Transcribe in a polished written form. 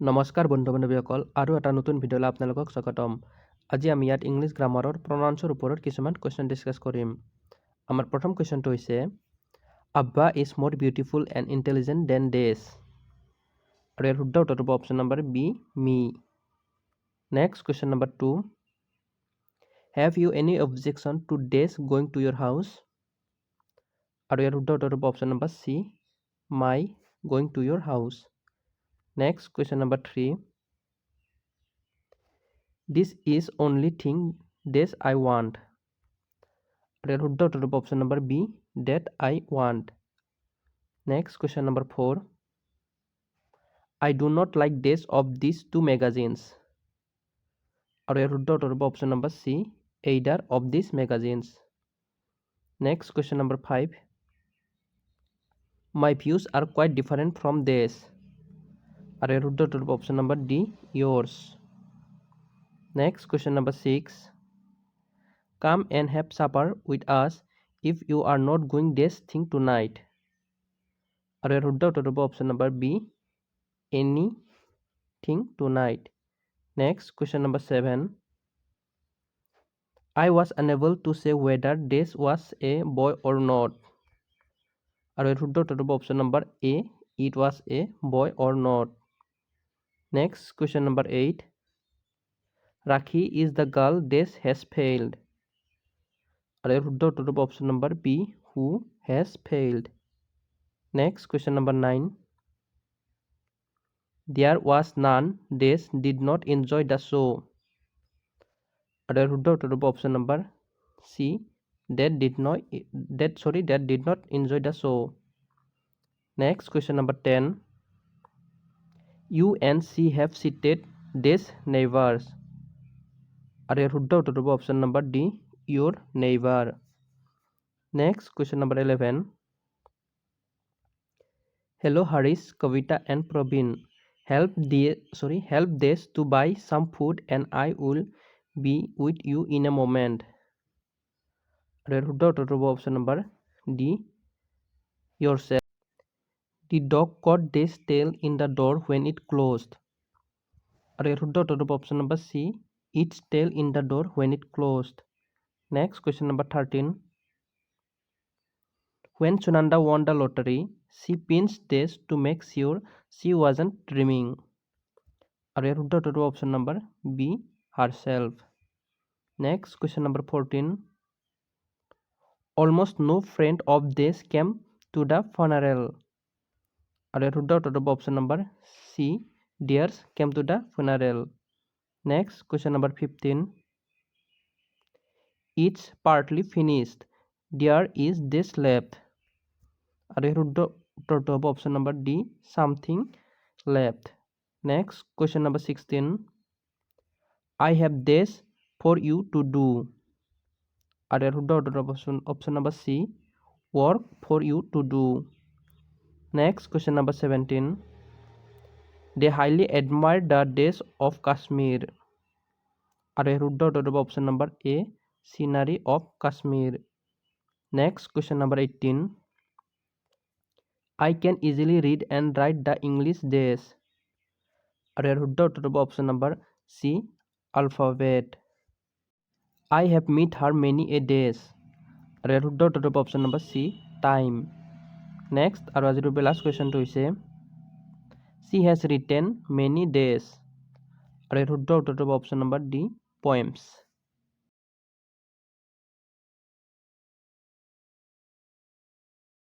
নমস্কাৰ বন্ধু বান্ধৱীসকল, আৰু এটা নতুন ভিডিঅ'লৈ আপোনালোকক স্বাগতম। আজি আমি ইয়াত ইংলিছ গ্ৰামাৰৰ প্ৰনাউন্সৰ ওপৰত কিছুমান কুৱেশ্যন ডিছকাছ কৰিম। আমাৰ প্ৰথম কুৱেশ্যনটো হৈছে আব্বা is more beautiful and intelligent than Das. আৰু ইয়াৰ শুদ্ধ উত্তৰটো হ'ব অপশ্যন নম্বৰ বি, মি। Next question number 2, have you any objection to Das going to your house. আৰু ইয়াৰ শুদ্ধ উত্তৰটো হ'ব option number C, my going to your house. Next question number 3, this is only thing this I want. Real শুদ্ধ উত্তৰটো হ'ব option number B, that I want. Next question number 4, I do not like this of these two magazines. আৰু ইয়াৰ শুদ্ধ উত্তৰ হ'ব option number C, either of these magazines. Next question number 5, my views are quite different from this. আৰু ইয়াৰ শুদ্ধ উত্তৰ হ'ব option number D, yours. Next question number 6, come and have supper with us if you are not going this thing tonight. আৰু ইয়াৰ শুদ্ধ উত্তৰ হ'ব option number B, anything tonight. Next question number 7, I was unable to say whether this was a boy or not. আৰু ইয়াৰ শুদ্ধ উত্তৰ হ'ব option number A, it was a boy or not. Next question number 8, Rakhi is the girl this has failed. আৰু ইয়াৰ শুদ্ধ উত্তৰ হ'ব option number B, who has failed. Next question number 9, there was none this did not enjoy the show. আৰু ইয়াৰ শুদ্ধ উত্তৰ হ'ব option number C, that did not enjoy the show. Next question number 10, you and she have cheated these neighbors. আৰু ইয়াৰ শুদ্ধ উত্তৰ হ'ব option number D, your neighbor. Next question number 11, hello Harish, Kavita and Praveen, help this to buy some food and I will be with you in a moment. আৰু ইয়াৰ শুদ্ধ উত্তৰ হ'ব option number D, yourself. The dog caught this tail in the door when it closed. আৰু ইয়াৰ শুদ্ধ উত্তৰ হ'ব option number C, its tail in the door when it closed. Next question number 13, when Sunanda won the lottery, she pinched this to make sure she wasn't dreaming. আৰু ইয়াৰ শুদ্ধ উত্তৰ হ'ব option number B, herself. Next question number 14, almost no friend of this came to the funeral. আৰু ইয়াৰ শুদ্ধ উত্তৰ হ'ব option number C, theirs came to the funeral. Next question number 15, it's partly finished, there is this left. আৰু ইয়াৰ শুদ্ধ উত্তৰটো হ'ব option number D, something left. Next question number 16, I have this for you to do. আৰু ইয়াৰ শুদ্ধ উত্তৰটো হ'ব option number C, work for you to do. Next question number 17, they highly admire the days of Kashmir. আৰু ইয়াৰ শুদ্ধ উত্তৰটো হ'ব option number A, scenery of Kashmir. Next question number 18, I can easily read and write the English days. আৰু ইয়াৰ শুদ্ধ উত্তৰটো হ'ব option number C, alphabet. I have met her many a days. আৰু ইয়াৰ শুদ্ধ উত্তৰটো হ'ব অপশ্যন নম্বৰ চি, time. Next আৰু আজিৰ বাবে লাষ্ট কুৱেশ্যনটো হৈছে she has written many days. আৰু ইয়াৰ শুদ্ধ উত্তৰটো হ'ব অপশ্যন নম্বৰ ডি, poems.